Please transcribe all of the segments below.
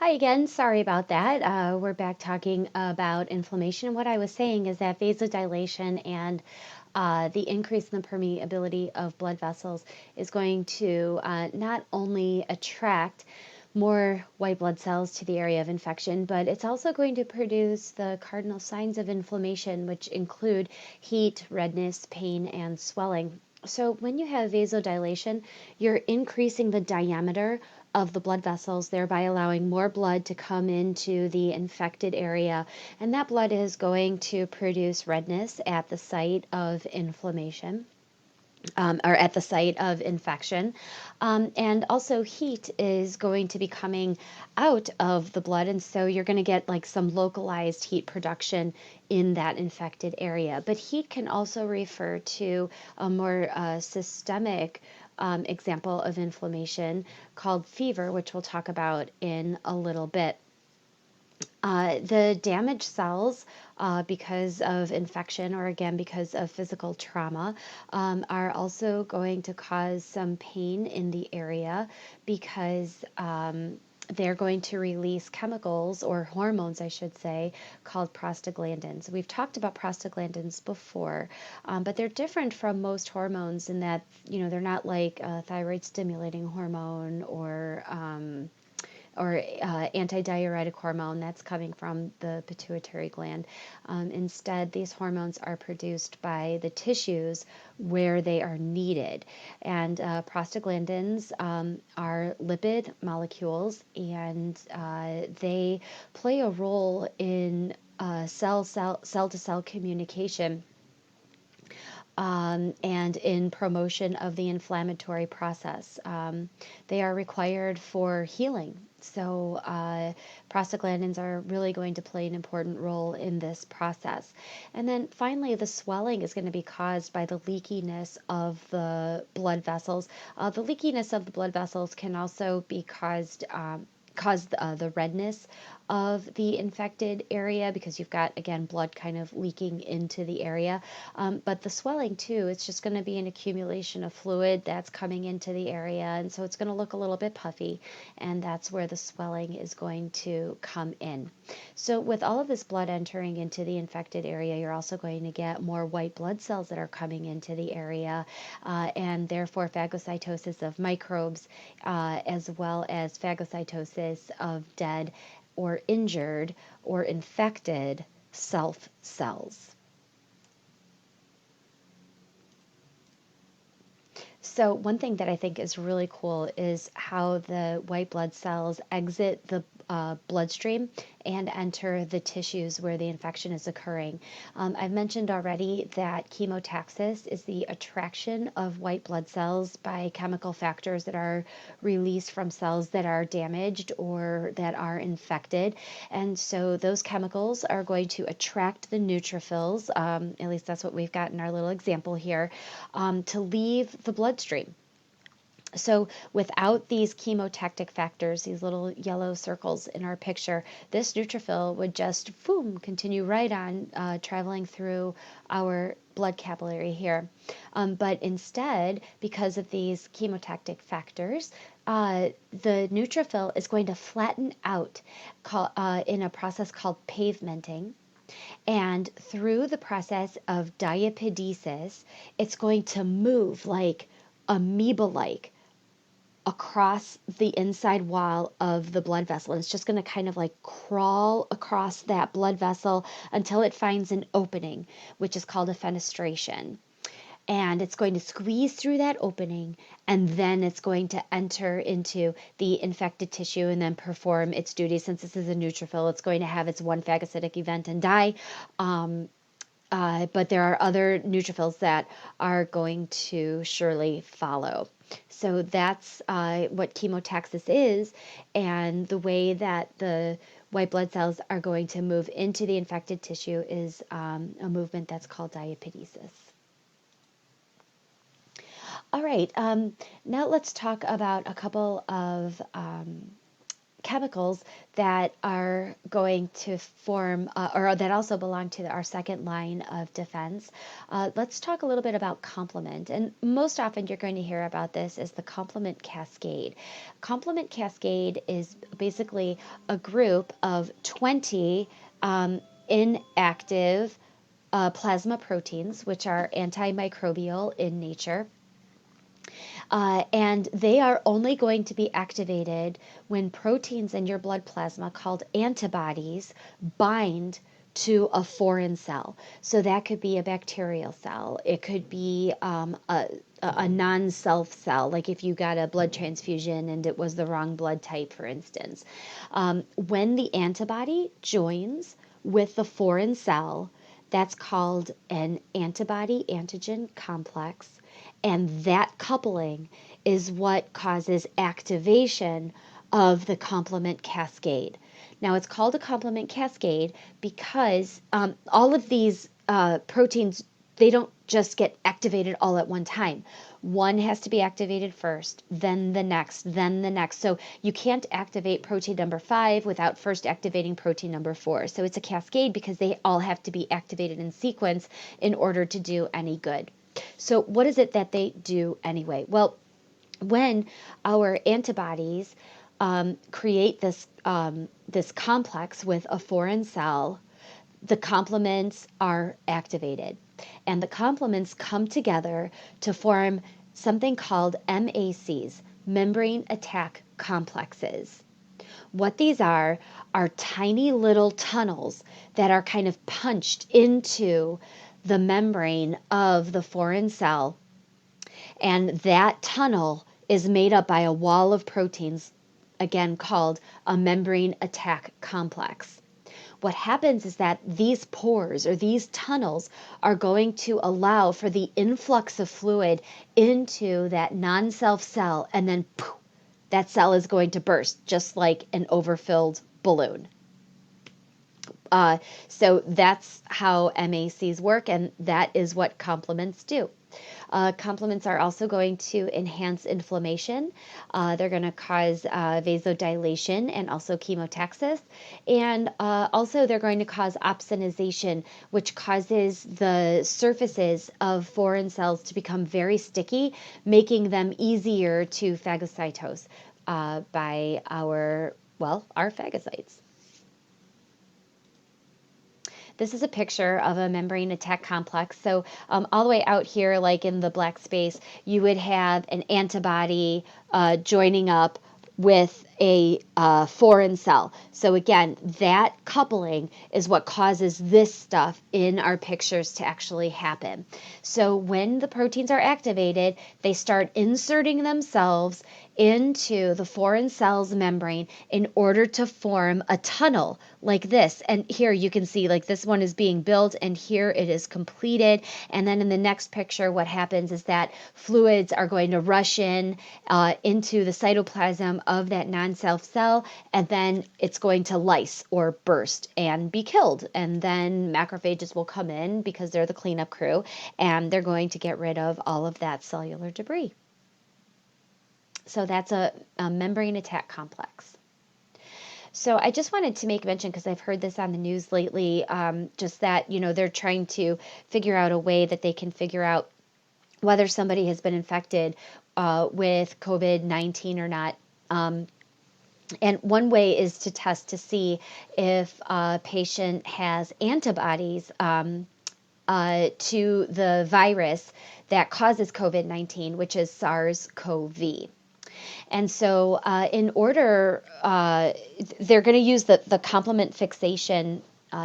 Hi again. Sorry about that. We're back talking about inflammation. What I was saying is that vasodilation and the increase in the permeability of blood vessels is going to not only attract more white blood cells to the area of infection, but it's also going to produce the cardinal signs of inflammation, which include heat, redness, pain, and swelling. So, when you have vasodilation, you're increasing the diameter of the blood vessels, thereby allowing more blood to come into the infected area. And that blood is going to produce redness at the site of inflammation. Or at the site of infection. And also, heat is going to be coming out of the blood. And so, you're going to get like some localized heat production in that infected area. But heat can also refer to a more systemic example of inflammation called fever, which we'll talk about in a little bit. The damaged cells, because of infection or again because of physical trauma, are also going to cause some pain in the area because they're going to release chemicals or hormones, I should say, called prostaglandins. We've talked about prostaglandins before, but they're different from most hormones in that, they're not like a thyroid stimulating hormone or antidiuretic hormone that's coming from the pituitary gland. Instead, these hormones are produced by the tissues where they are needed. And prostaglandins are lipid molecules, and they play a role in cell to cell communication and in promotion of the inflammatory process. They are required for healing. So, prostaglandins are really going to play an important role in this process. And then finally, the swelling is going to be caused by the leakiness of the blood vessels. The leakiness of the blood vessels can also be cause the redness of the infected area because you've got, again, blood kind of leaking into the area. But the swelling, too, it's just going to be an accumulation of fluid that's coming into the area. And so it's going to look a little bit puffy. And that's where the swelling is going to come in. So, with all of this blood entering into the infected area, you're also going to get more white blood cells that are coming into the area, and therefore phagocytosis of microbes, as well as phagocytosis of dead or injured or infected self cells. So, one thing that I think is really cool is how the white blood cells exit the bloodstream and enter the tissues where the infection is occurring. I've mentioned already that chemotaxis is the attraction of white blood cells by chemical factors that are released from cells that are damaged or that are infected. And so those chemicals are going to attract the neutrophils, at least that's what we've got in our little example here, to leave the bloodstream. So without these chemotactic factors, these little yellow circles in our picture, this neutrophil would just, boom, continue right on traveling through our blood capillary here. But instead, because of these chemotactic factors, the neutrophil is going to flatten out in a process called pavementing. And through the process of diapedesis, it's going to move like amoeba like across the inside wall of the blood vessel. And it's just going to kind of like crawl across that blood vessel until it finds an opening, which is called a fenestration. And it's going to squeeze through that opening, and then it's going to enter into the infected tissue and then perform its duty. Since this is a neutrophil, it's going to have its one phagocytic event and die. But there are other neutrophils that are going to surely follow. So that's what chemotaxis is, and the way that the white blood cells are going to move into the infected tissue is a movement that's called diapedesis. All right, now let's talk about a couple of chemicals that are going to form, or that also belong to our second line of defense. Let's talk a little bit about complement. And most often you're going to hear about this as the complement cascade. Complement cascade is basically a group of 20 inactive plasma proteins, which are antimicrobial in nature. And they are only going to be activated when proteins in your blood plasma called antibodies bind to a foreign cell. So that could be a bacterial cell. It could be a non-self cell, like if you got a blood transfusion and it was the wrong blood type, for instance. When the antibody joins with the foreign cell, that's called an antibody antigen complex. And that coupling is what causes activation of the complement cascade. Now, it's called a complement cascade because all of these proteins, they don't just get activated all at one time. One has to be activated first, then the next, then the next. So you can't activate protein number 5 without first activating protein number 4. So it's a cascade because they all have to be activated in sequence in order to do any good. So what is it that they do anyway? Well, when our antibodies create this complex with a foreign cell, the complements are activated. And the complements come together to form something called MACs, membrane attack complexes. What these are tiny little tunnels that are kind of punched into the membrane of the foreign cell. And that tunnel is made up by a wall of proteins, again called a membrane attack complex. What happens is that these pores or these tunnels are going to allow for the influx of fluid into that non-self cell, and then poof, that cell is going to burst just like an overfilled balloon. So that's how MACs work, and that is what complements do. Complements are also going to enhance inflammation. They're going to cause vasodilation and also chemotaxis. And also they're going to cause opsonization, which causes the surfaces of foreign cells to become very sticky, making them easier to phagocytose by our phagocytes. This is a picture of a membrane attack complex. So all the way out here, like in the black space, you would have an antibody joining up with a foreign cell. So again, that coupling is what causes this stuff in our pictures to actually happen. So when the proteins are activated, they start inserting themselves into the foreign cell's membrane in order to form a tunnel like this. And here you can see like this one is being built and here it is completed. And then in the next picture, what happens is that fluids are going to rush in into the cytoplasm of that non-self cell, and then it's going to lyse or burst and be killed. And then macrophages will come in because they're the cleanup crew, and they're going to get rid of all of that cellular debris. So that's a membrane attack complex. So I just wanted to make mention, because I've heard this on the news lately, just that, they're trying to figure out a way that they can figure out whether somebody has been infected with COVID-19 or not. And one way is to test to see if a patient has antibodies to the virus that causes COVID-19, which is SARS-CoV. And so in order, they're going to use the complement fixation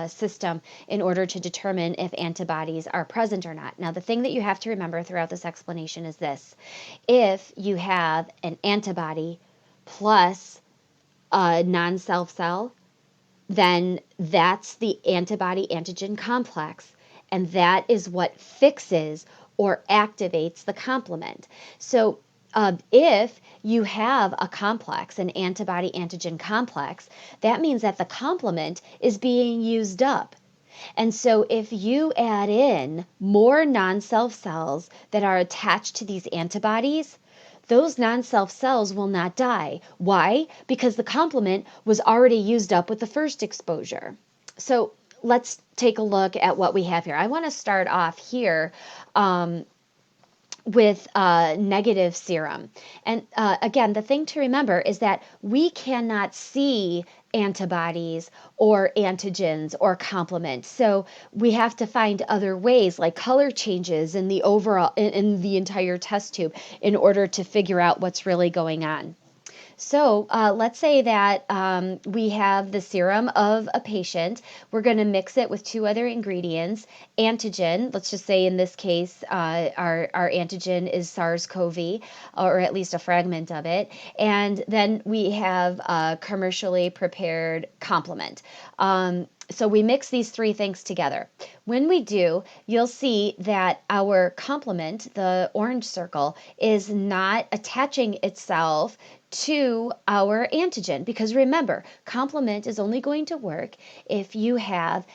system in order to determine if antibodies are present or not. Now, the thing that you have to remember throughout this explanation is this. If you have an antibody plus a non-self cell, then that's the antibody antigen complex, and that is what fixes or activates the complement. So if you have a complex, an antibody antigen complex, that means that the complement is being used up. And so if you add in more non-self cells that are attached to these antibodies, those non-self cells will not die. Why? Because the complement was already used up with the first exposure. So let's take a look at what we have here. I want to start off here with negative serum. And again, the thing to remember is that we cannot see antibodies or antigens or complement. So we have to find other ways, like color changes in the overall in the entire test tube, in order to figure out what's really going on. So let's say that we have the serum of a patient. We're going to mix it with two other ingredients. Antigen, let's just say in this case, our antigen is SARS-CoV, or at least a fragment of it. And then we have a commercially prepared complement. So we mix these three things together. When we do, you'll see that our complement, the orange circle, is not attaching itself to our antigen, because remember, complement is only going to work if you have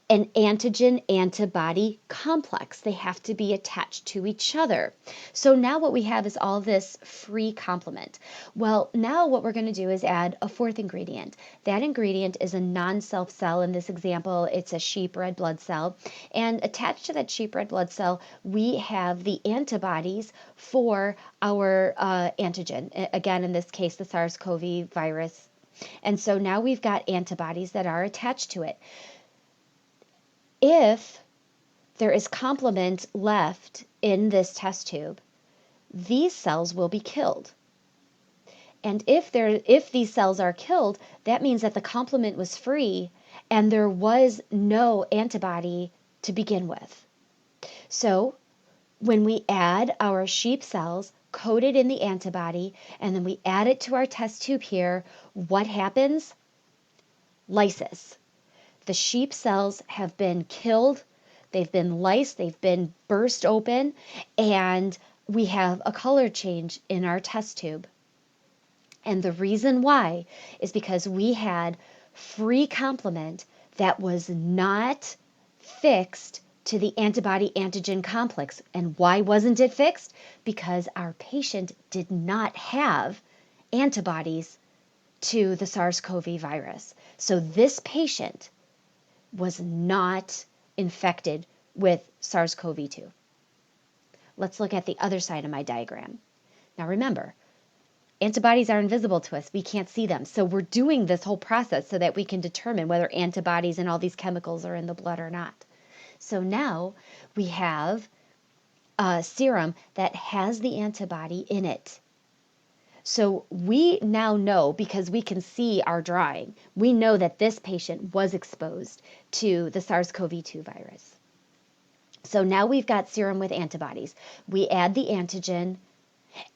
an antigen antibody complex. They have to be attached to each other. So now what we have is all this free complement. Well, now what we're going to do is add a fourth ingredient. That ingredient is a non-self cell. In this example, it's a sheep red blood cell. And attached to that sheep red blood cell, we have the antibodies for our antigen. Again, in this case, the SARS-CoV virus. And so now we've got antibodies that are attached to it. If there is complement left in this test tube, these cells will be killed. And if these cells are killed, that means that the complement was free and there was no antibody to begin with. So when we add our sheep cells coated in the antibody and then we add it to our test tube here, what happens? Lysis. The sheep cells have been killed, they've been lysed, they've been burst open, and we have a color change in our test tube. And the reason why is because we had free complement that was not fixed to the antibody antigen complex. And why wasn't it fixed? Because our patient did not have antibodies to the SARS-CoV virus. So this patient was not infected with SARS-CoV-2. Let's look at the other side of my diagram. Now remember, antibodies are invisible to us. We can't see them. So we're doing this whole process so that we can determine whether antibodies and all these chemicals are in the blood or not. So now we have a serum that has the antibody in it. So we now know, because we can see our drawing, we know that this patient was exposed to the SARS-CoV-2 virus. So now we've got serum with antibodies. We add the antigen,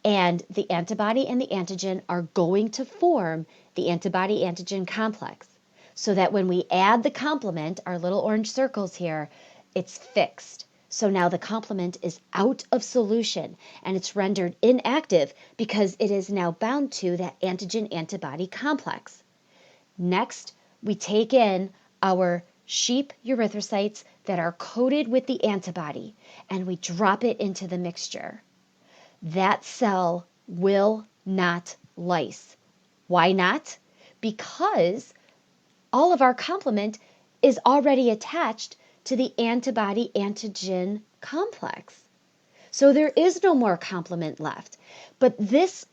and the antibody and the antigen are going to form the antibody-antigen complex, so that when we add the complement, our little orange circles here, it's fixed. So now the complement is out of solution and it's rendered inactive because it is now bound to that antigen-antibody complex. Next, we take in our sheep erythrocytes that are coated with the antibody and we drop it into the mixture. That cell will not lyse. Why not? Because all of our complement is already attached to the antibody-antigen complex. So there is no more complement left. But this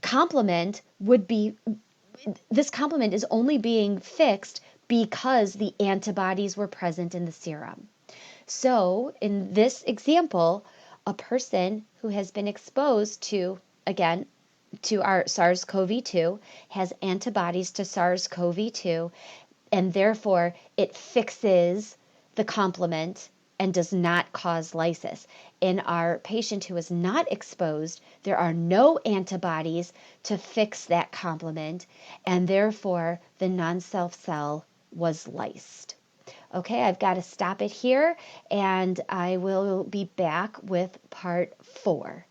complement is only being fixed because the antibodies were present in the serum. So in this example, a person who has been exposed to, again, to our SARS-CoV-2 has antibodies to SARS-CoV-2, and therefore it fixes the complement and does not cause lysis. In our patient who is not exposed, there are no antibodies to fix that complement, and therefore the non-self cell was lysed. Okay, I've got to stop it here, and I will be back with part 4.